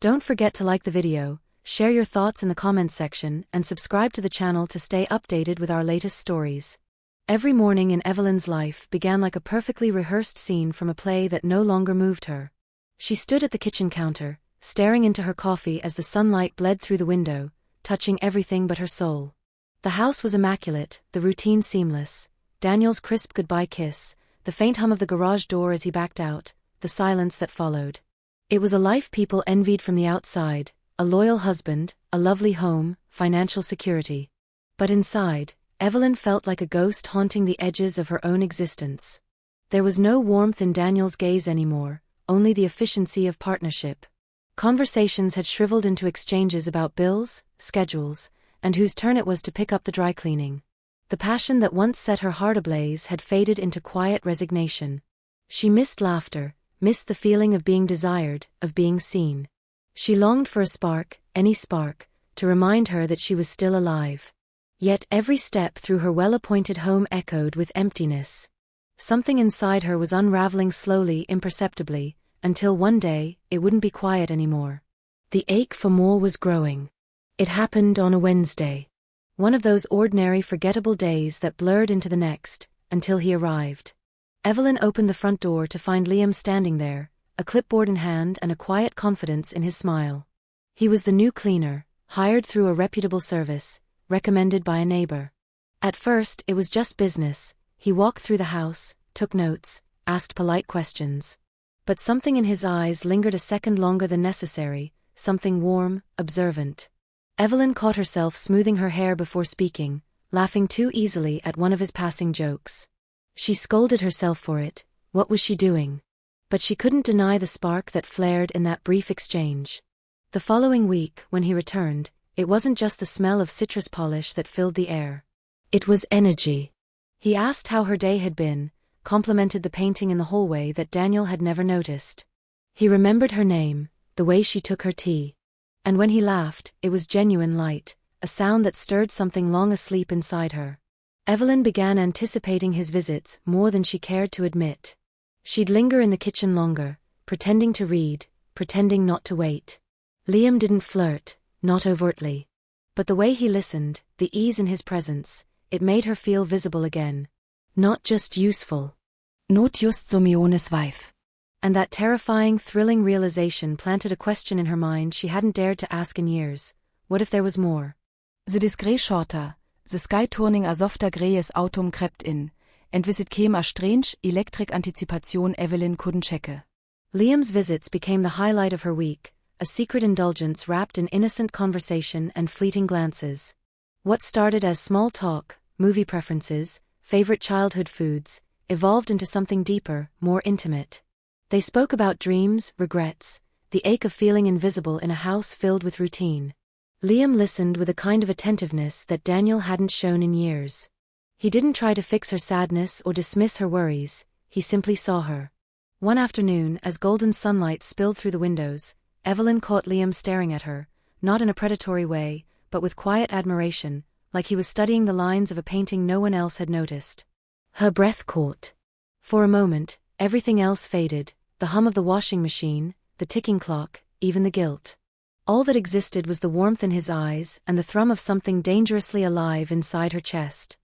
Don't forget to like the video, share your thoughts in the comments section, and subscribe to the channel to stay updated with our latest stories. Every morning in Evelyn's life began like a perfectly rehearsed scene from a play that no longer moved her. She stood at the kitchen counter, staring into her coffee as the sunlight bled through the window, touching everything but her soul. The house was immaculate, the routine seamless, Daniel's crisp goodbye kiss, the faint hum of the garage door as he backed out, the silence that followed. It was a life people envied from the outside, a loyal husband, a lovely home, financial security. But inside, Evelyn felt like a ghost haunting the edges of her own existence. There was no warmth in Daniel's gaze anymore, only the efficiency of partnership. Conversations had shriveled into exchanges about bills, schedules, and whose turn it was to pick up the dry cleaning. The passion that once set her heart ablaze had faded into quiet resignation. She missed laughter, missed the feeling of being desired, of being seen. She longed for a spark, any spark, to remind her that she was still alive. Yet every step through her well-appointed home echoed with emptiness. Something inside her was unraveling slowly, imperceptibly, until one day, it wouldn't be quiet anymore. The ache for more was growing. It happened on a Wednesday. One of those ordinary, forgettable days that blurred into the next, until he arrived. Evelyn opened the front door to find Liam standing there, a clipboard in hand and a quiet confidence in his smile. He was the new cleaner, hired through a reputable service, recommended by a neighbor. At first, it was just business. He walked through the house, took notes, asked polite questions. But something in his eyes lingered a second longer than necessary, something warm, observant. Evelyn caught herself smoothing her hair before speaking, laughing too easily at one of his passing jokes. She scolded herself for it. What was she doing? But she couldn't deny the spark that flared in that brief exchange. The following week, when he returned, it wasn't just the smell of citrus polish that filled the air. It was energy. He asked how her day had been, complimented the painting in the hallway that Daniel had never noticed. He remembered her name, the way she took her tea. And when he laughed, it was genuine light, a sound that stirred something long asleep inside her. Evelyn began anticipating his visits more than she cared to admit. She'd linger in the kitchen longer, pretending to read, pretending not to wait. Liam didn't flirt, not overtly. But the way he listened, the ease in his presence, it made her feel visible again. Not just useful. Not just so miones wife. And that terrifying, thrilling realization planted a question in her mind she hadn't dared to ask in years. What if there was more? The discret shorter, the sky turning a softer greyes autumn crept in, and with it came a strange, electric anticipation Evelyn couldn't check. Liam's visits became the highlight of her week, a secret indulgence wrapped in innocent conversation and fleeting glances. What started as small talk, movie preferences, favorite childhood foods, evolved into something deeper, more intimate. They spoke about dreams, regrets, the ache of feeling invisible in a house filled with routine. Liam listened with a kind of attentiveness that Daniel hadn't shown in years. He didn't try to fix her sadness or dismiss her worries, he simply saw her. One afternoon, as golden sunlight spilled through the windows, Evelyn caught Liam staring at her, not in a predatory way, but with quiet admiration, like he was studying the lines of a painting no one else had noticed. Her breath caught. For a moment, everything else faded, the hum of the washing machine, the ticking clock, even the guilt. All that existed was the warmth in his eyes and the thrum of something dangerously alive inside her chest.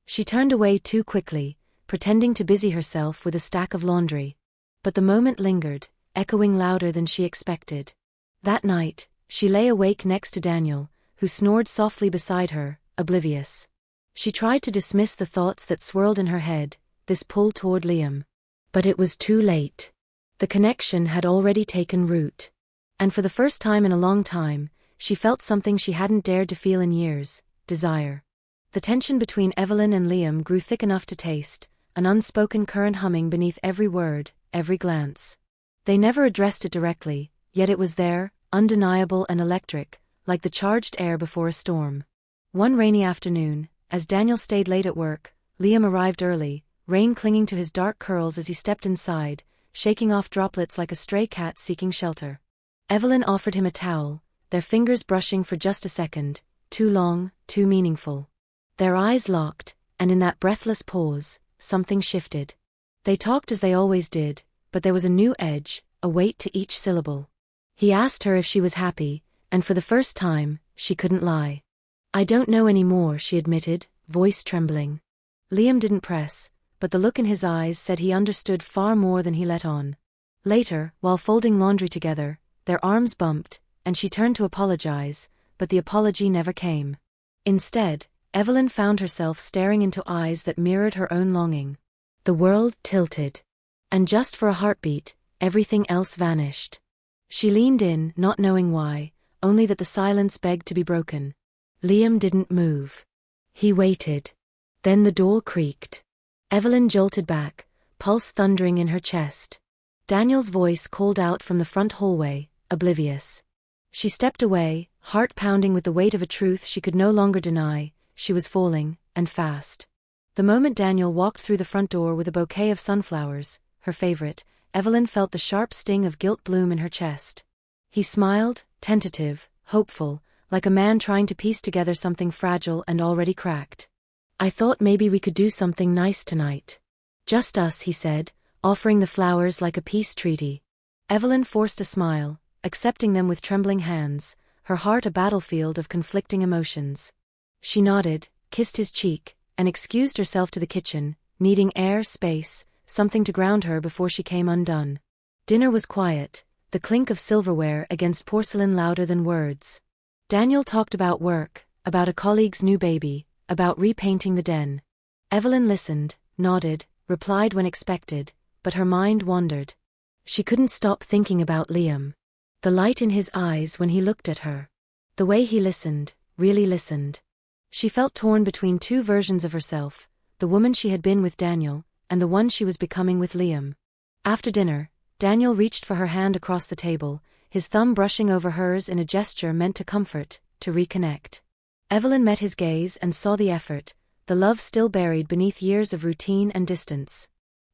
She turned away too quickly, pretending to busy herself with a stack of laundry. But the moment lingered, echoing louder than she expected. That night, she lay awake next to Daniel, who snored softly beside her, oblivious. She tried to dismiss the thoughts that swirled in her head, this pull toward Liam. But it was too late. The connection had already taken root. And for the first time in a long time, she felt something she hadn't dared to feel in years, desire. The tension between Evelyn and Liam grew thick enough to taste, an unspoken current humming beneath every word, every glance. They never addressed it directly, yet it was there, undeniable and electric, like the charged air before a storm. One rainy afternoon, as Daniel stayed late at work, Liam arrived early, rain clinging to his dark curls as he stepped inside, shaking off droplets like a stray cat seeking shelter. Evelyn offered him a towel, their fingers brushing for just a second, too long, too meaningful. Their eyes locked, and in that breathless pause, something shifted. They talked as they always did, but there was a new edge, a weight to each syllable. He asked her if she was happy, and for the first time, she couldn't lie. "I don't know anymore," she admitted, voice trembling. Liam didn't press, but the look in his eyes said he understood far more than he let on. Later, while folding laundry together, their arms bumped, and she turned to apologize, but the apology never came. Instead, Evelyn found herself staring into eyes that mirrored her own longing. The world tilted. And just for a heartbeat, everything else vanished. She leaned in, not knowing why, only that the silence begged to be broken. Liam didn't move. He waited. Then the door creaked. Evelyn jolted back, pulse thundering in her chest. Daniel's voice called out from the front hallway, oblivious. She stepped away, heart pounding with the weight of a truth she could no longer deny. She was falling, and fast. The moment Daniel walked through the front door with a bouquet of sunflowers, her favorite, Evelyn felt the sharp sting of guilt bloom in her chest. He smiled, tentative, hopeful, like a man trying to piece together something fragile and already cracked. "I thought maybe we could do something nice tonight. Just us," he said, offering the flowers like a peace treaty. Evelyn forced a smile, accepting them with trembling hands, her heart a battlefield of conflicting emotions. She nodded, kissed his cheek, and excused herself to the kitchen, needing air, space, something to ground her before she came undone. Dinner was quiet, the clink of silverware against porcelain louder than words. Daniel talked about work, about a colleague's new baby, about repainting the den. Evelyn listened, nodded, replied when expected, but her mind wandered. She couldn't stop thinking about Liam. The light in his eyes when he looked at her. The way he listened, really listened. She felt torn between two versions of herself, the woman she had been with Daniel, and the one she was becoming with Liam. After dinner, Daniel reached for her hand across the table, his thumb brushing over hers in a gesture meant to comfort, to reconnect. Evelyn met his gaze and saw the effort, the love still buried beneath years of routine and distance.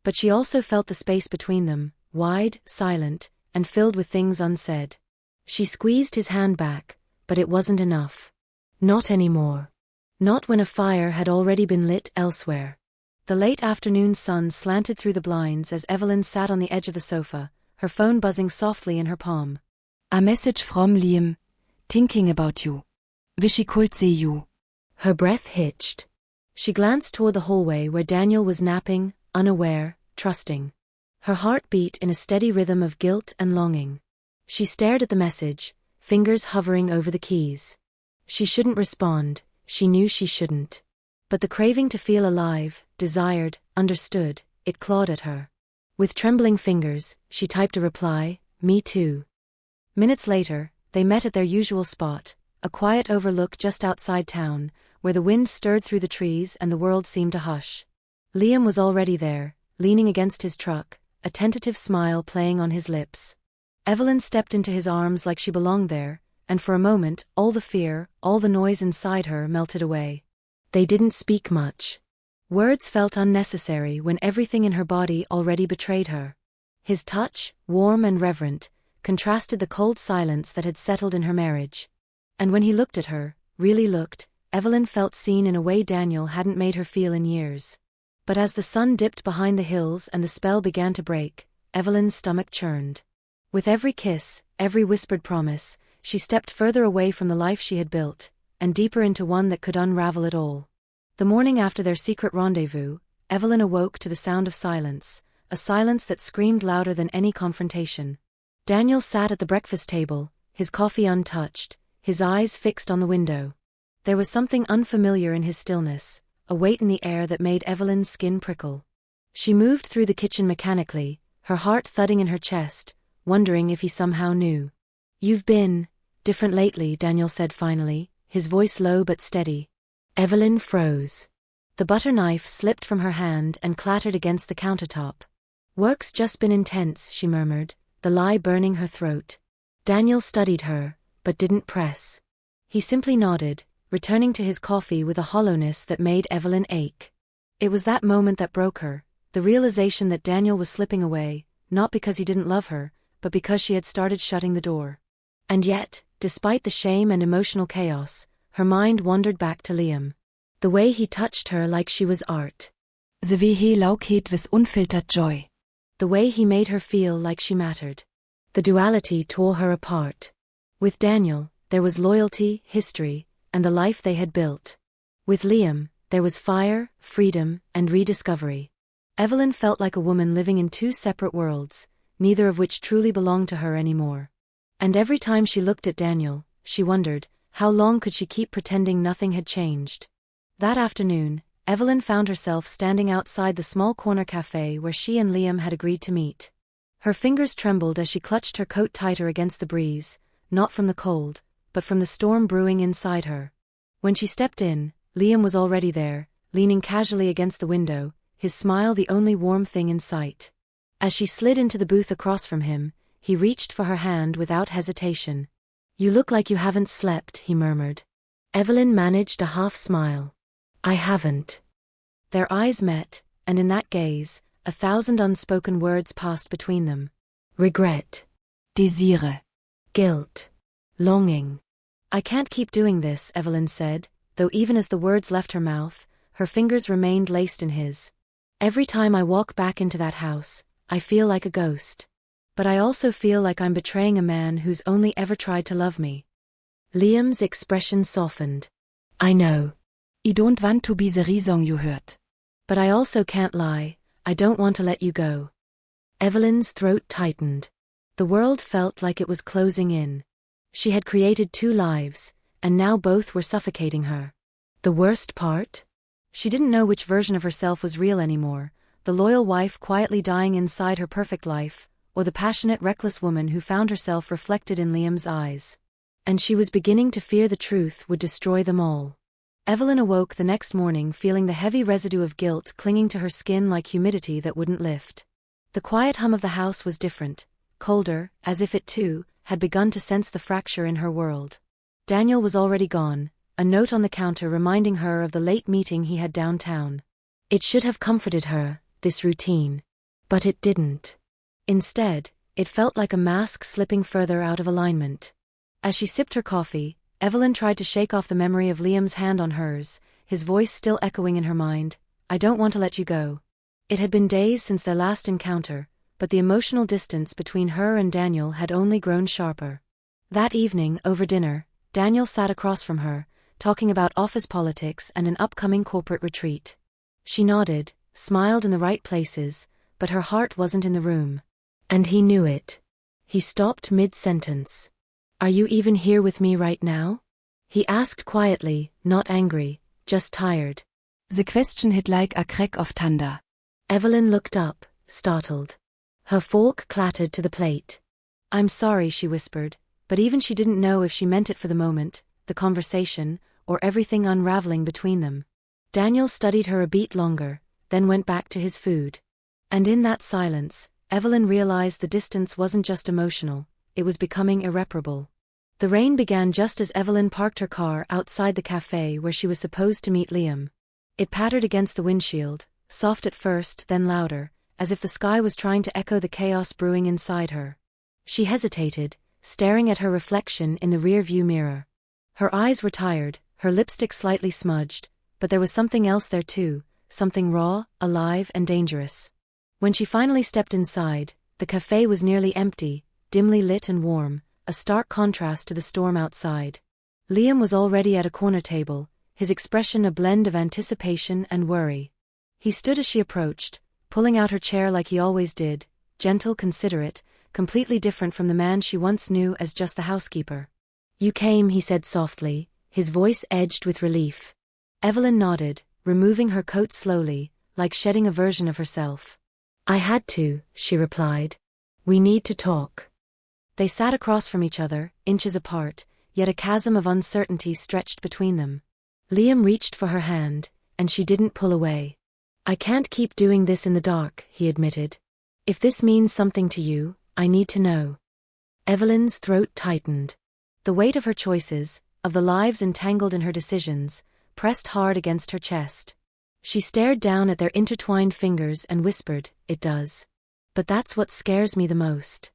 But she also felt the space between them, wide, silent, and filled with things unsaid. She squeezed his hand back, but it wasn't enough. Not anymore. Not when a fire had already been lit elsewhere. The late afternoon sun slanted through the blinds as Evelyn sat on the edge of the sofa, her phone buzzing softly in her palm. A message from Liam. Thinking about you. Wish he could see you. Her breath hitched. She glanced toward the hallway where Daniel was napping, unaware, trusting. Her heart beat in a steady rhythm of guilt and longing. She stared at the message, fingers hovering over the keys. She shouldn't respond, she knew she shouldn't. But the craving to feel alive, desired, understood, it clawed at her. With trembling fingers, she typed a reply, "Me too." Minutes later, they met at their usual spot, a quiet overlook just outside town, where the wind stirred through the trees and the world seemed to hush. Liam was already there, leaning against his truck, a tentative smile playing on his lips. Evelyn stepped into his arms like she belonged there, and for a moment, all the fear, all the noise inside her melted away. They didn't speak much. Words felt unnecessary when everything in her body already betrayed her. His touch, warm and reverent, contrasted the cold silence that had settled in her marriage. And when he looked at her, really looked, Evelyn felt seen in a way Daniel hadn't made her feel in years. But as the sun dipped behind the hills and the spell began to break, Evelyn's stomach churned. With every kiss, every whispered promise, she stepped further away from the life she had built, and deeper into one that could unravel it all. The morning after their secret rendezvous, Evelyn awoke to the sound of silence, a silence that screamed louder than any confrontation. Daniel sat at the breakfast table, his coffee untouched, his eyes fixed on the window. There was something unfamiliar in his stillness, a weight in the air that made Evelyn's skin prickle. She moved through the kitchen mechanically, her heart thudding in her chest, wondering if he somehow knew. "You've been different lately," Daniel said finally, his voice low but steady. Evelyn froze. The butter knife slipped from her hand and clattered against the countertop. "Work's just been intense," she murmured, the lie burning her throat. Daniel studied her, but didn't press. He simply nodded, returning to his coffee with a hollowness that made Evelyn ache. It was that moment that broke her, the realization that Daniel was slipping away, not because he didn't love her, but because she had started shutting the door. And yet, despite the shame and emotional chaos, her mind wandered back to Liam. The way he touched her like she was art. The way he laukhet with unfiltered joy. The way he made her feel like she mattered. The duality tore her apart. With Daniel, there was loyalty, history, and the life they had built. With Liam, there was fire, freedom, and rediscovery. Evelyn felt like a woman living in two separate worlds, neither of which truly belonged to her anymore. And every time she looked at Daniel, she wondered, how long could she keep pretending nothing had changed? That afternoon, Evelyn found herself standing outside the small corner cafe where she and Liam had agreed to meet. Her fingers trembled as she clutched her coat tighter against the breeze, not from the cold, but from the storm brewing inside her. When she stepped in, Liam was already there, leaning casually against the window, his smile the only warm thing in sight. As she slid into the booth across from him, he reached for her hand without hesitation. "You look like you haven't slept," he murmured. Evelyn managed a half-smile. "I haven't." Their eyes met, and in that gaze, 1,000 unspoken words passed between them. Regret. Désire. Guilt. Longing. "I can't keep doing this," Evelyn said, though even as the words left her mouth, her fingers remained laced in his. "Every time I walk back into that house, I feel like a ghost. But I also feel like I'm betraying a man who's only ever tried to love me." Liam's expression softened. "I know. I don't want to be the reason you hurt. But I also can't lie, I don't want to let you go." Evelyn's throat tightened. The world felt like it was closing in. She had created two lives, and now both were suffocating her. The worst part? She didn't know which version of herself was real anymore, the loyal wife quietly dying inside her perfect life, or the passionate, reckless woman who found herself reflected in Liam's eyes. And she was beginning to fear the truth would destroy them all. Evelyn awoke the next morning feeling the heavy residue of guilt clinging to her skin like humidity that wouldn't lift. The quiet hum of the house was different, colder, as if it too had begun to sense the fracture in her world. Daniel was already gone, a note on the counter reminding her of the late meeting he had downtown. It should have comforted her, this routine. But it didn't. Instead, it felt like a mask slipping further out of alignment. As she sipped her coffee, Evelyn tried to shake off the memory of Liam's hand on hers, his voice still echoing in her mind. "I don't want to let you go." It had been days since their last encounter, but the emotional distance between her and Daniel had only grown sharper. That evening, over dinner, Daniel sat across from her, talking about office politics and an upcoming corporate retreat. She nodded, smiled in the right places, but her heart wasn't in the room. And he knew it. He stopped mid-sentence. "Are you even here with me right now?" He asked quietly, not angry, just tired. The question hit like a crack of thunder. Evelyn looked up, startled. Her fork clattered to the plate. "I'm sorry," she whispered, but even she didn't know if she meant it for the moment, the conversation, or everything unraveling between them. Daniel studied her a beat longer, then went back to his food. And in that silence, Evelyn realized the distance wasn't just emotional, it was becoming irreparable. The rain began just as Evelyn parked her car outside the cafe where she was supposed to meet Liam. It pattered against the windshield, soft at first, then louder, as if the sky was trying to echo the chaos brewing inside her. She hesitated, staring at her reflection in the rear-view mirror. Her eyes were tired, her lipstick slightly smudged, but there was something else there too, something raw, alive, and dangerous. When she finally stepped inside, the cafe was nearly empty, dimly lit and warm, a stark contrast to the storm outside. Liam was already at a corner table, his expression a blend of anticipation and worry. He stood as she approached, pulling out her chair like he always did, gentle, considerate, completely different from the man she once knew as just the housekeeper. "You came," he said softly, his voice edged with relief. Evelyn nodded, removing her coat slowly, like shedding a version of herself. "I had to," she replied. "We need to talk." They sat across from each other, inches apart, yet a chasm of uncertainty stretched between them. Liam reached for her hand, and she didn't pull away. "I can't keep doing this in the dark," he admitted. "If this means something to you, I need to know." Evelyn's throat tightened. The weight of her choices, of the lives entangled in her decisions, pressed hard against her chest. She stared down at their intertwined fingers and whispered, "It does. But that's what scares me the most."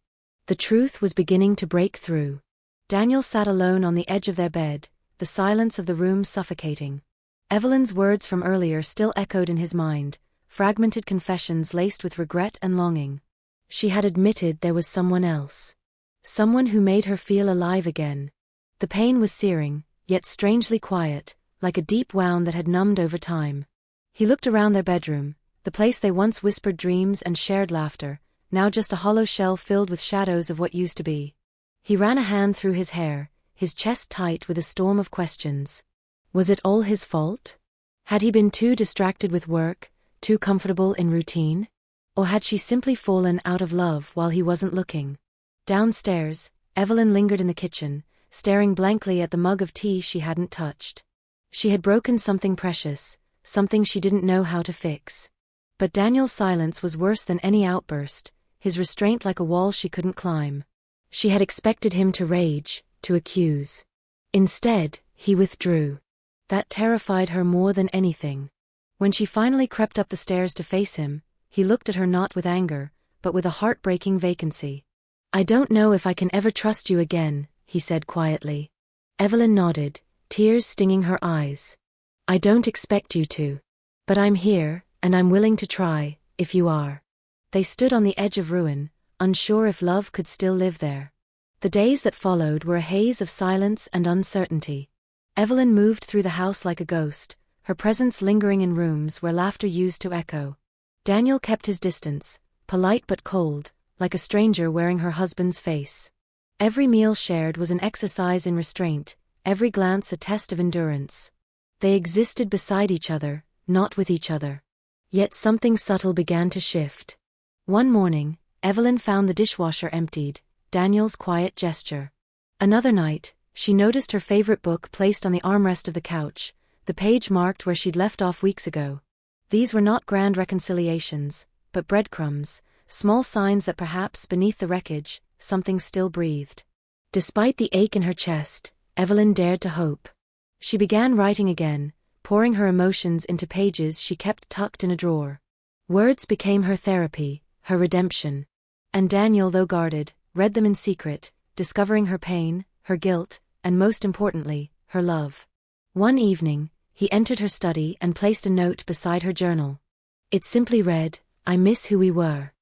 The truth was beginning to break through. Daniel sat alone on the edge of their bed, the silence of the room suffocating. Evelyn's words from earlier still echoed in his mind, fragmented confessions laced with regret and longing. She had admitted there was someone else. Someone who made her feel alive again. The pain was searing, yet strangely quiet, like a deep wound that had numbed over time. He looked around their bedroom, the place they once whispered dreams and shared laughter, now just a hollow shell filled with shadows of what used to be. He ran a hand through his hair, his chest tight with a storm of questions. Was it all his fault? Had he been too distracted with work, too comfortable in routine? Or had she simply fallen out of love while he wasn't looking? Downstairs, Evelyn lingered in the kitchen, staring blankly at the mug of tea she hadn't touched. She had broken something precious, something she didn't know how to fix. But Daniel's silence was worse than any outburst, his restraint like a wall she couldn't climb. She had expected him to rage, to accuse. Instead, he withdrew. That terrified her more than anything. When she finally crept up the stairs to face him, he looked at her not with anger, but with a heartbreaking vacancy. "I don't know if I can ever trust you again," he said quietly. Evelyn nodded, tears stinging her eyes. "I don't expect you to. But I'm here, and I'm willing to try, if you are." They stood on the edge of ruin, unsure if love could still live there. The days that followed were a haze of silence and uncertainty. Evelyn moved through the house like a ghost, her presence lingering in rooms where laughter used to echo. Daniel kept his distance, polite but cold, like a stranger wearing her husband's face. Every meal shared was an exercise in restraint, every glance a test of endurance. They existed beside each other, not with each other. Yet something subtle began to shift. One morning, Evelyn found the dishwasher emptied, Daniel's quiet gesture. Another night, she noticed her favorite book placed on the armrest of the couch, the page marked where she'd left off weeks ago. These were not grand reconciliations, but breadcrumbs, small signs that perhaps beneath the wreckage, something still breathed. Despite the ache in her chest, Evelyn dared to hope. She began writing again, pouring her emotions into pages she kept tucked in a drawer. Words became her therapy, her redemption. And Daniel, though guarded, read them in secret, discovering her pain, her guilt, and most importantly, her love. One evening, he entered her study and placed a note beside her journal. It simply read, "I miss who we were.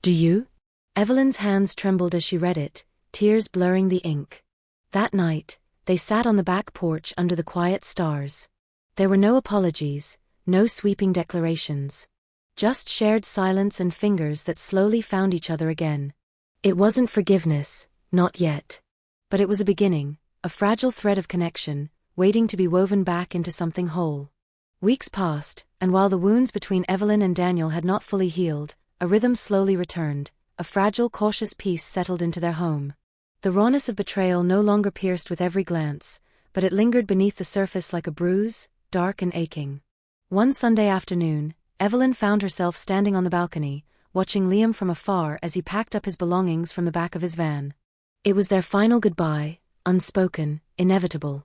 Do you?" Evelyn's hands trembled as she read it, tears blurring the ink. That night, they sat on the back porch under the quiet stars. There were no apologies, no sweeping declarations. Just shared silence and fingers that slowly found each other again. It wasn't forgiveness, not yet. But it was a beginning, a fragile thread of connection, waiting to be woven back into something whole. Weeks passed, and while the wounds between Evelyn and Daniel had not fully healed, a rhythm slowly returned, a fragile, cautious peace settled into their home. The rawness of betrayal no longer pierced with every glance, but it lingered beneath the surface like a bruise, dark and aching. One Sunday afternoon, Evelyn found herself standing on the balcony, watching Liam from afar as he packed up his belongings from the back of his van. It was their final goodbye, unspoken, inevitable.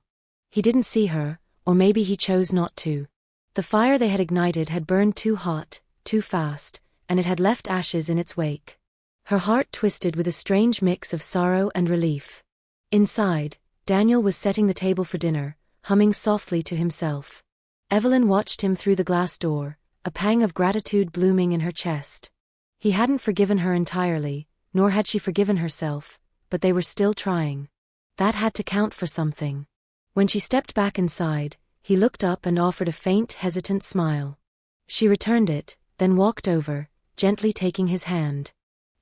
He didn't see her, or maybe he chose not to. The fire they had ignited had burned too hot, too fast, and it had left ashes in its wake. Her heart twisted with a strange mix of sorrow and relief. Inside, Daniel was setting the table for dinner, humming softly to himself. Evelyn watched him through the glass door, a pang of gratitude blooming in her chest. He hadn't forgiven her entirely, nor had she forgiven herself, but they were still trying. That had to count for something. When she stepped back inside, he looked up and offered a faint, hesitant smile. She returned it, then walked over, gently taking his hand.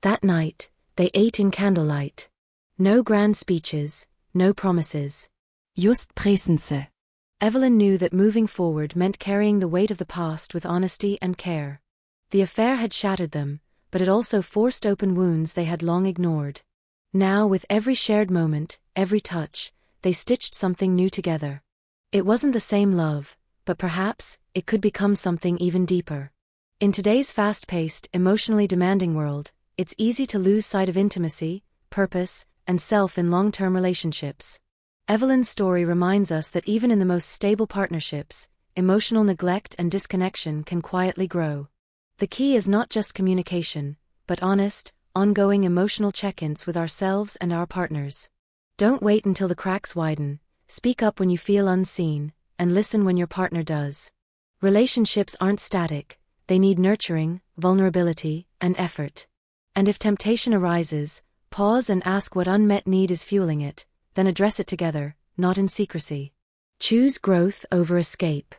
That night, they ate in candlelight. No grand speeches, no promises. Just presence. Evelyn knew that moving forward meant carrying the weight of the past with honesty and care. The affair had shattered them, but it also forced open wounds they had long ignored. Now, with every shared moment, every touch, they stitched something new together. It wasn't the same love, but perhaps it could become something even deeper. In today's fast-paced, emotionally demanding world, it's easy to lose sight of intimacy, purpose, and self in long-term relationships. Evelyn's story reminds us that even in the most stable partnerships, emotional neglect and disconnection can quietly grow. The key is not just communication, but honest, ongoing emotional check-ins with ourselves and our partners. Don't wait until the cracks widen, speak up when you feel unseen, and listen when your partner does. Relationships aren't static, they need nurturing, vulnerability, and effort. And if temptation arises, Pause and ask what unmet need is fueling it, then address it together, not in secrecy. Choose growth over escape.